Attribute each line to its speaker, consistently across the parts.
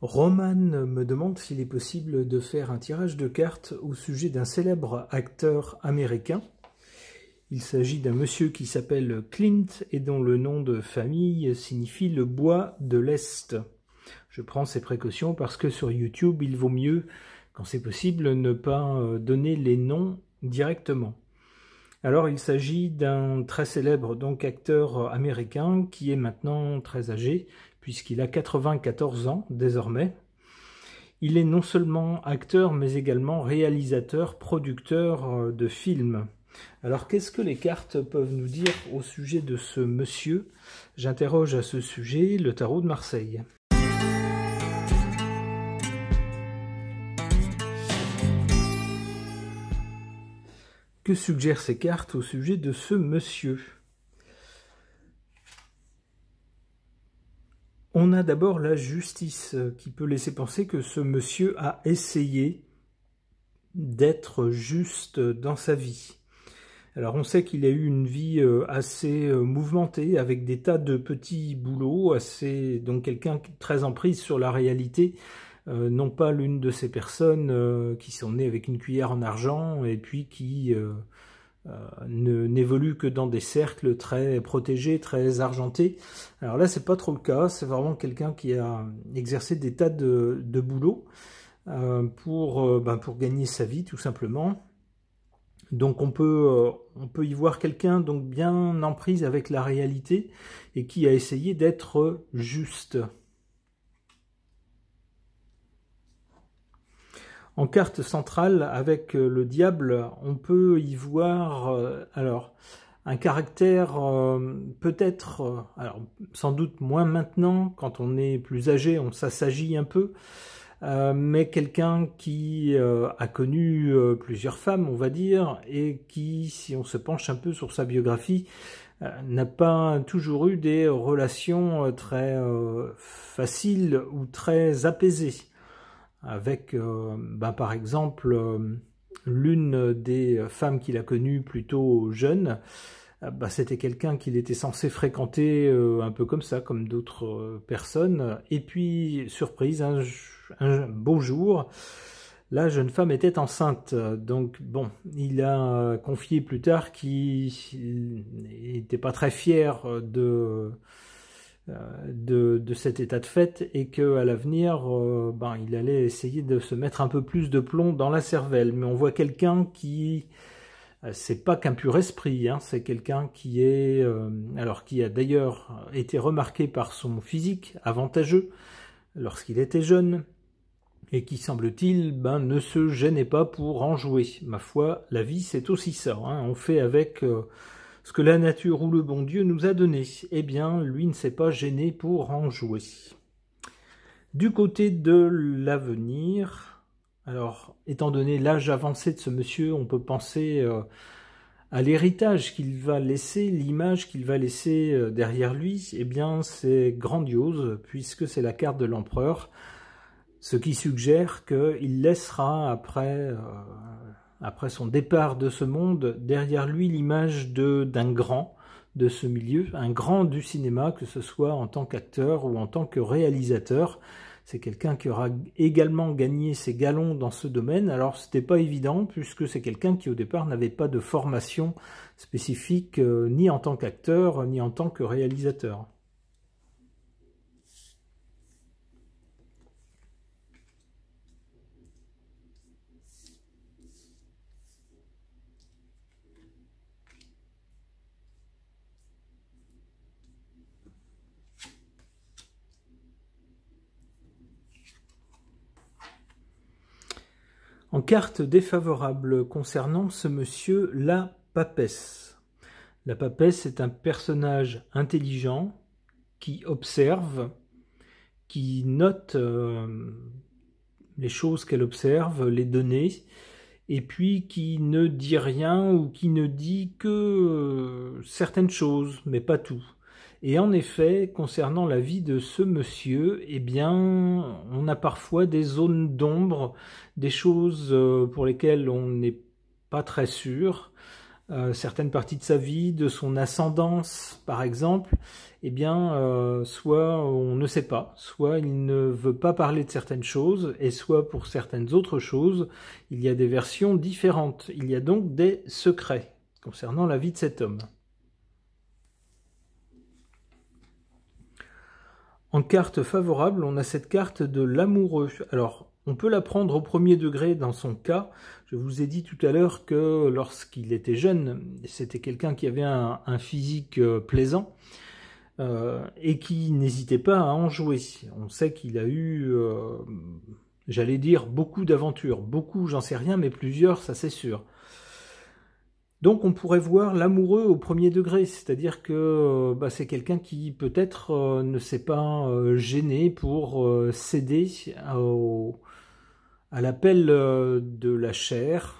Speaker 1: Roman me demande s'il est possible de faire un tirage de cartes au sujet d'un célèbre acteur américain. Il s'agit d'un monsieur qui s'appelle Clint et dont le nom de famille signifie le bois de l'Est. Je prends ces précautions parce que sur YouTube, il vaut mieux, quand c'est possible, ne pas donner les noms directement. Alors il s'agit d'un très célèbre acteur américain qui est maintenant très âgé, puisqu'il a 94 ans désormais. Il est non seulement acteur, mais également réalisateur, producteur de films. Alors qu'est-ce que les cartes peuvent nous dire au sujet de ce monsieur? J'interroge à ce sujet le tarot de Marseille. Que suggèrent ces cartes au sujet de ce monsieur? On a d'abord la justice qui peut laisser penser que ce monsieur a essayé d'être juste dans sa vie. Alors on sait qu'il a eu une vie assez mouvementée avec des tas de petits boulots, donc quelqu'un très en prise sur la réalité, non pas l'une de ces personnes qui sont nées avec une cuillère en argent et puis qui n'évolue que dans des cercles très protégés, très argentés. Alors là, c'est pas trop le cas, c'est vraiment quelqu'un qui a exercé des tas de boulots pour gagner sa vie, tout simplement. Donc on peut y voir quelqu'un bien en prise avec la réalité et qui a essayé d'être juste. En carte centrale, avec le diable, on peut y voir un caractère peut-être, sans doute moins maintenant, quand on est plus âgé, on s'assagit un peu, mais quelqu'un qui a connu plusieurs femmes, on va dire, et qui, si on se penche un peu sur sa biographie, n'a pas toujours eu des relations très faciles ou très apaisées. Avec, par exemple, l'une des femmes qu'il a connues plutôt jeune, c'était quelqu'un qu'il était censé fréquenter un peu comme ça, comme d'autres personnes. Et puis, surprise, un beau jour, la jeune femme était enceinte. Donc, bon, il a confié plus tard qu'il n'était pas très fier de cet état de fait et qu'à l'avenir, il allait essayer de se mettre un peu plus de plomb dans la cervelle. Mais on voit quelqu'un qui, c'est pas qu'un pur esprit, c'est quelqu'un qui est, qui a d'ailleurs été remarqué par son physique avantageux lorsqu'il était jeune et qui, semble-t-il, ne se gênait pas pour en jouer. Ma foi, la vie, c'est aussi ça. On fait avec ce que la nature ou le bon Dieu nous a donné. Eh bien, lui ne s'est pas gêné pour en jouer. Du côté de l'avenir, alors, étant donné l'âge avancé de ce monsieur, on peut penser à l'héritage qu'il va laisser, l'image qu'il va laisser derrière lui. Eh bien, c'est grandiose, puisque c'est la carte de l'empereur, ce qui suggère qu'il laissera après son départ de ce monde, derrière lui l'image d'un grand de ce milieu, un grand du cinéma, que ce soit en tant qu'acteur ou en tant que réalisateur. C'est quelqu'un qui aura également gagné ses galons dans ce domaine. Alors c'était pas évident, puisque c'est quelqu'un qui au départ n'avait pas de formation spécifique, ni en tant qu'acteur, ni en tant que réalisateur. En carte défavorable concernant ce monsieur, la papesse. La papesse est un personnage intelligent qui observe, qui note les choses qu'elle observe, les données, et puis qui ne dit rien ou qui ne dit que certaines choses, mais pas tout. Et en effet, concernant la vie de ce monsieur, eh bien, on a parfois des zones d'ombre, des choses pour lesquelles on n'est pas très sûr. certaines parties de sa vie, de son ascendance par exemple, eh bien soit on ne sait pas, soit il ne veut pas parler de certaines choses, et soit pour certaines autres choses, il y a des versions différentes. Il y a donc des secrets concernant la vie de cet homme. En carte favorable, on a cette carte de l'amoureux. Alors, on peut la prendre au premier degré dans son cas. Je vous ai dit tout à l'heure que lorsqu'il était jeune, c'était quelqu'un qui avait un physique plaisant et qui n'hésitait pas à en jouer. On sait qu'il a eu, j'allais dire, beaucoup d'aventures. Beaucoup, j'en sais rien, mais plusieurs, ça c'est sûr. Donc on pourrait voir l'amoureux au premier degré, c'est-à-dire que c'est quelqu'un qui peut-être ne s'est pas gêné pour céder à l'appel de la chair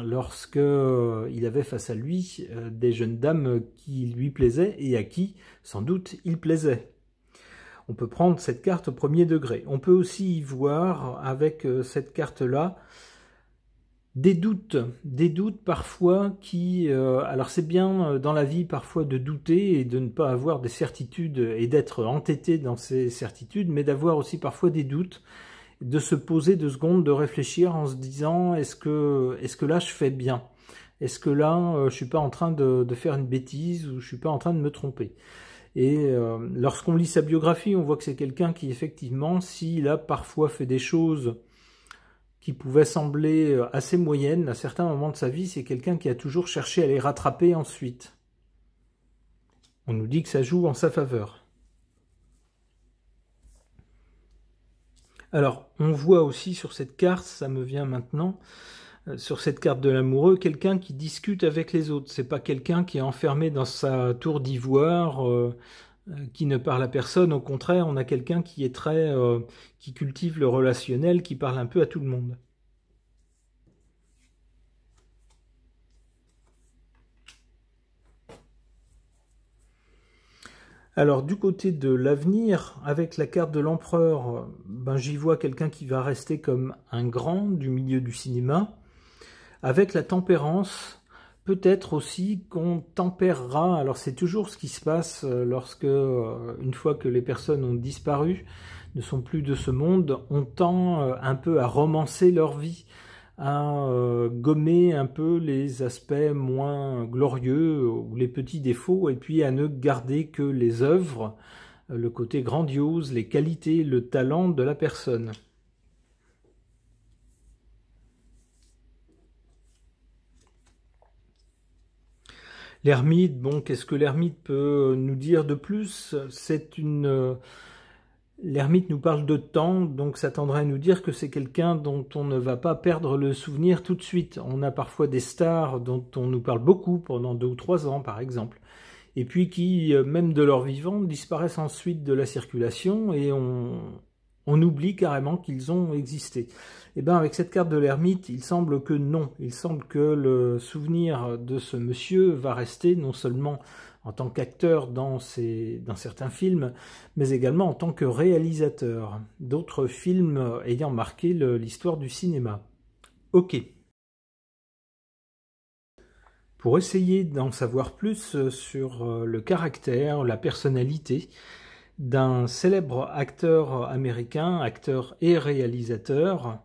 Speaker 1: lorsque il avait face à lui des jeunes dames qui lui plaisaient et à qui, sans doute, il plaisait. On peut prendre cette carte au premier degré. On peut aussi y voir avec cette carte-là des doutes parfois qui... alors c'est bien dans la vie parfois de douter et de ne pas avoir des certitudes et d'être entêté dans ces certitudes, mais d'avoir aussi parfois des doutes, de se poser 2 secondes, de réfléchir en se disant est-ce que là je fais bien? Est-ce que là je suis pas en train de faire une bêtise ou je suis pas en train de me tromper? Et lorsqu'on lit sa biographie, on voit que c'est quelqu'un qui effectivement, s'il a parfois fait des choses qui pouvaient sembler assez moyennes à certains moments de sa vie, c'est quelqu'un qui a toujours cherché à les rattraper ensuite. On nous dit que ça joue en sa faveur. Alors, on voit aussi sur cette carte, ça me vient maintenant, sur cette carte de l'amoureux, quelqu'un qui discute avec les autres. C'est pas quelqu'un qui est enfermé dans sa tour d'ivoire, qui ne parle à personne. Au contraire, on a quelqu'un qui est qui cultive le relationnel, qui parle un peu à tout le monde. Alors du côté de l'avenir, avec la carte de l'empereur, j'y vois quelqu'un qui va rester comme un grand du milieu du cinéma. Avec la tempérance, peut-être aussi qu'on tempérera. Alors c'est toujours ce qui se passe lorsque, une fois que les personnes ont disparu, ne sont plus de ce monde, on tend un peu à romancer leur vie, à gommer un peu les aspects moins glorieux ou les petits défauts, et puis à ne garder que les œuvres, le côté grandiose, les qualités, le talent de la personne. L'ermite, bon, qu'est-ce que l'ermite peut nous dire de plus? L'ermite nous parle de temps, donc ça tendrait à nous dire que c'est quelqu'un dont on ne va pas perdre le souvenir tout de suite. On a parfois des stars dont on nous parle beaucoup pendant 2 ou 3 ans, par exemple, et puis qui, même de leur vivant, disparaissent ensuite de la circulation et on oublie carrément qu'ils ont existé. Et bien avec cette carte de l'ermite, il semble que non. Il semble que le souvenir de ce monsieur va rester non seulement en tant qu'acteur dans certains films, mais également en tant que réalisateur d'autres films ayant marqué l'histoire du cinéma. Ok. Pour essayer d'en savoir plus sur le caractère, la personnalité d'un célèbre acteur américain, acteur et réalisateur,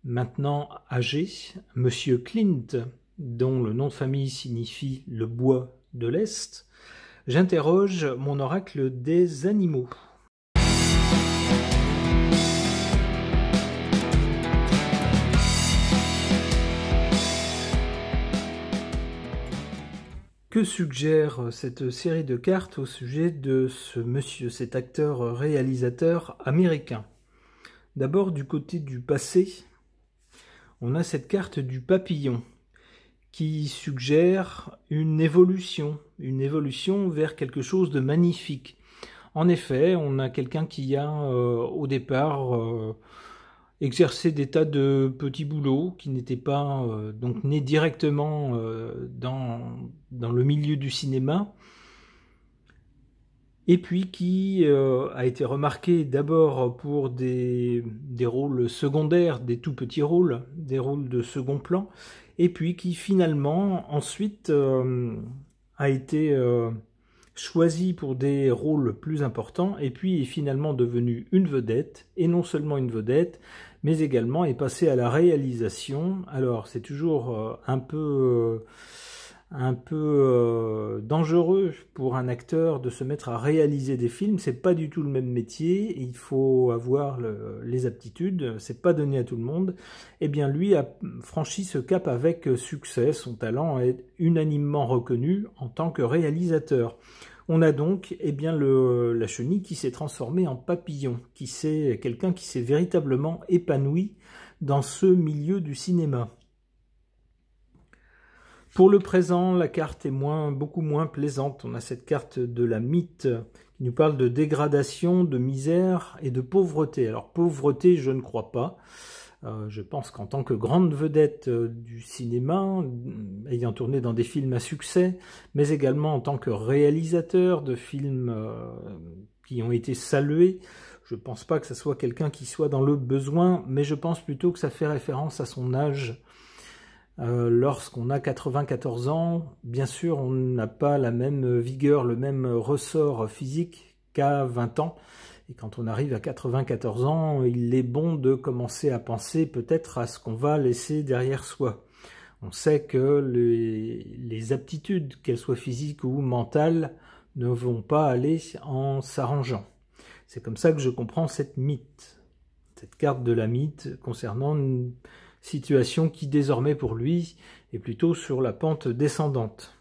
Speaker 1: maintenant âgé, Monsieur Clint, dont le nom de famille signifie le bois de l'Est, j'interroge mon oracle des animaux. Que suggère cette série de cartes au sujet de ce monsieur, cet acteur-réalisateur américain? D'abord, du côté du passé, on a cette carte du papillon qui suggère une évolution vers quelque chose de magnifique. En effet, on a quelqu'un qui a au départ exercé des tas de petits boulots, qui n'étaient pas donc nés directement dans le milieu du cinéma, et puis qui a été remarqué d'abord pour des rôles secondaires, des tout petits rôles, des rôles de second plan, et puis qui finalement ensuite a été choisi pour des rôles plus importants, et puis est finalement devenu une vedette, et non seulement une vedette, mais également est passé à la réalisation. Alors c'est toujours un peu dangereux pour un acteur de se mettre à réaliser des films. C'est pas du tout le même métier, il faut avoir les aptitudes, c'est pas donné à tout le monde. Eh bien lui a franchi ce cap avec succès, son talent est unanimement reconnu en tant que réalisateur. On a donc la chenille qui s'est transformée en papillon, quelqu'un qui s'est véritablement épanoui dans ce milieu du cinéma. Pour le présent, la carte est beaucoup moins plaisante. On a cette carte de la mythe qui nous parle de dégradation, de misère et de pauvreté. Alors pauvreté, je ne crois pas. Je pense qu'en tant que grande vedette du cinéma, ayant tourné dans des films à succès, mais également en tant que réalisateur de films qui ont été salués, je ne pense pas que ce soit quelqu'un qui soit dans le besoin, mais je pense plutôt que ça fait référence à son âge. Lorsqu'on a 94 ans, bien sûr, on n'a pas la même vigueur, le même ressort physique qu'à 20 ans. Et quand on arrive à 94 ans, il est bon de commencer à penser peut-être à ce qu'on va laisser derrière soi. On sait que les aptitudes, qu'elles soient physiques ou mentales, ne vont pas aller en s'arrangeant. C'est comme ça que je comprends cette mythe, cette carte de la mythe concernant une situation qui désormais pour lui est plutôt sur la pente descendante.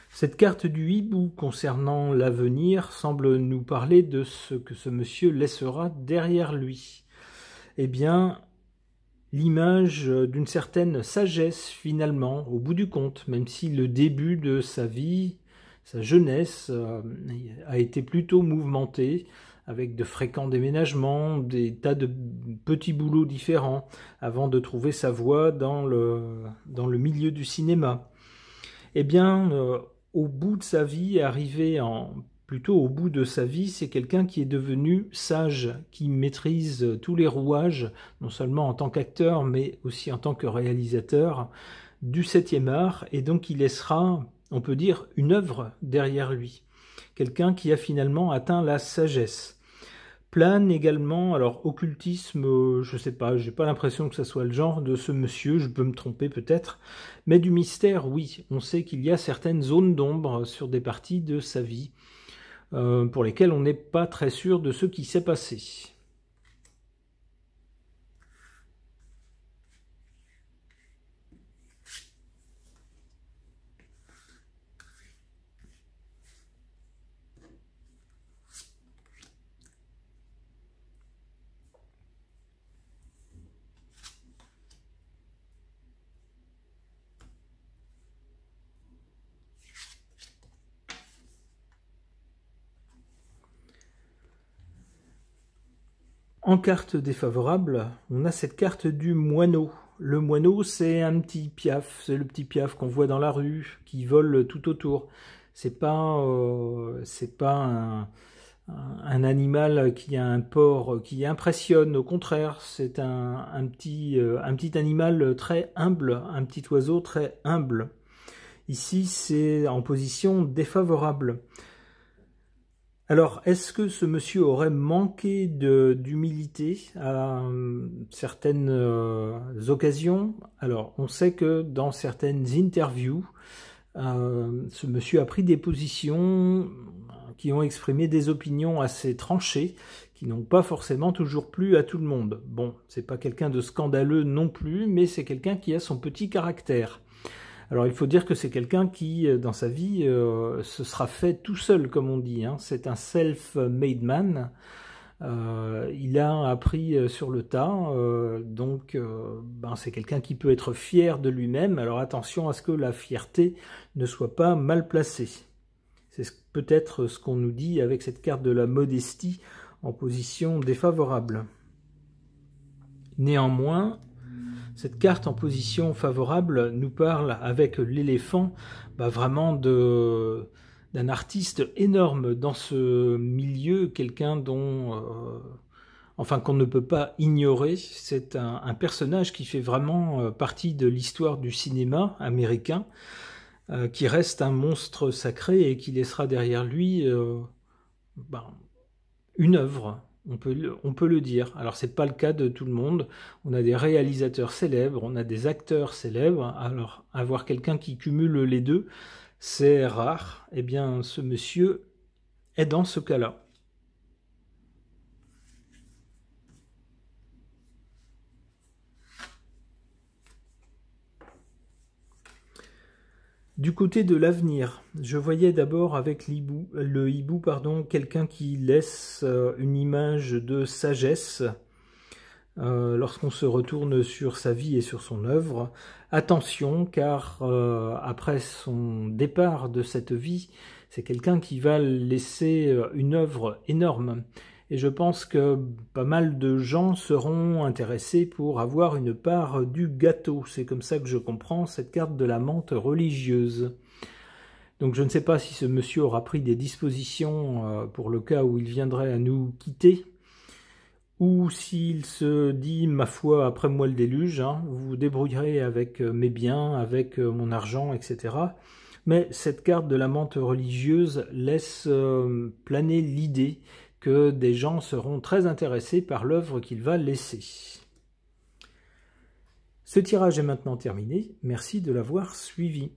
Speaker 1: Cette carte du hibou concernant l'avenir semble nous parler de ce que ce monsieur laissera derrière lui. Eh bien, l'image d'une certaine sagesse finalement, au bout du compte, même si le début de sa vie, sa jeunesse a été plutôt mouvementé, avec de fréquents déménagements, des tas de petits boulots différents, avant de trouver sa voie dans le milieu du cinéma. Eh bien, au bout de sa vie, plutôt au bout de sa vie, c'est quelqu'un qui est devenu sage, qui maîtrise tous les rouages, non seulement en tant qu'acteur, mais aussi en tant que réalisateur du 7e art, et donc il laissera, on peut dire, une œuvre derrière lui. Quelqu'un qui a finalement atteint la sagesse. Plane également, alors occultisme, je sais pas, j'ai pas l'impression que ça soit le genre de ce monsieur, je peux me tromper peut-être, mais du mystère, oui, on sait qu'il y a certaines zones d'ombre sur des parties de sa vie, pour lesquelles on n'est pas très sûr de ce qui s'est passé. En carte défavorable, on a cette carte du moineau. Le moineau, c'est un petit piaf, c'est le petit piaf qu'on voit dans la rue, qui vole tout autour. C'est pas un animal qui a un port qui impressionne, au contraire, c'est un petit animal très humble, un petit oiseau très humble. Ici, c'est en position défavorable. Alors, est-ce que ce monsieur aurait manqué d'humilité à certaines occasions? Alors, on sait que dans certaines interviews, ce monsieur a pris des positions qui ont exprimé des opinions assez tranchées, qui n'ont pas forcément toujours plu à tout le monde. Bon, c'est pas quelqu'un de scandaleux non plus, mais c'est quelqu'un qui a son petit caractère. Alors il faut dire que c'est quelqu'un qui, dans sa vie, se sera fait tout seul, comme on dit. Hein. C'est un self-made man. Il a appris sur le tas, donc c'est quelqu'un qui peut être fier de lui-même. Alors attention à ce que la fierté ne soit pas mal placée. C'est peut-être ce qu'on nous dit avec cette carte de la modestie en position défavorable. Néanmoins, cette carte en position favorable nous parle avec l'éléphant vraiment d'un artiste énorme dans ce milieu, quelqu'un dont, enfin qu'on ne peut pas ignorer. C'est un personnage qui fait vraiment partie de l'histoire du cinéma américain, qui reste un monstre sacré et qui laissera derrière lui ben, une œuvre. On peut le dire. Alors c'est pas le cas de tout le monde. On a des réalisateurs célèbres, on a des acteurs célèbres. Alors avoir quelqu'un qui cumule les deux, c'est rare. Eh bien, ce monsieur est dans ce cas-là. Du côté de l'avenir, je voyais d'abord avec le hibou, pardon, quelqu'un qui laisse une image de sagesse lorsqu'on se retourne sur sa vie et sur son œuvre. Attention, car après son départ de cette vie, c'est quelqu'un qui va laisser une œuvre énorme. Et je pense que pas mal de gens seront intéressés pour avoir une part du gâteau. C'est comme ça que je comprends cette carte de la menthe religieuse. Donc je ne sais pas si ce monsieur aura pris des dispositions pour le cas où il viendrait à nous quitter, ou s'il se dit, ma foi, après moi le déluge, hein, vous vous débrouillerez avec mes biens, avec mon argent, etc. Mais cette carte de la menthe religieuse laisse planer l'idée que des gens seront très intéressés par l'œuvre qu'il va laisser. Ce tirage est maintenant terminé. Merci de l'avoir suivi.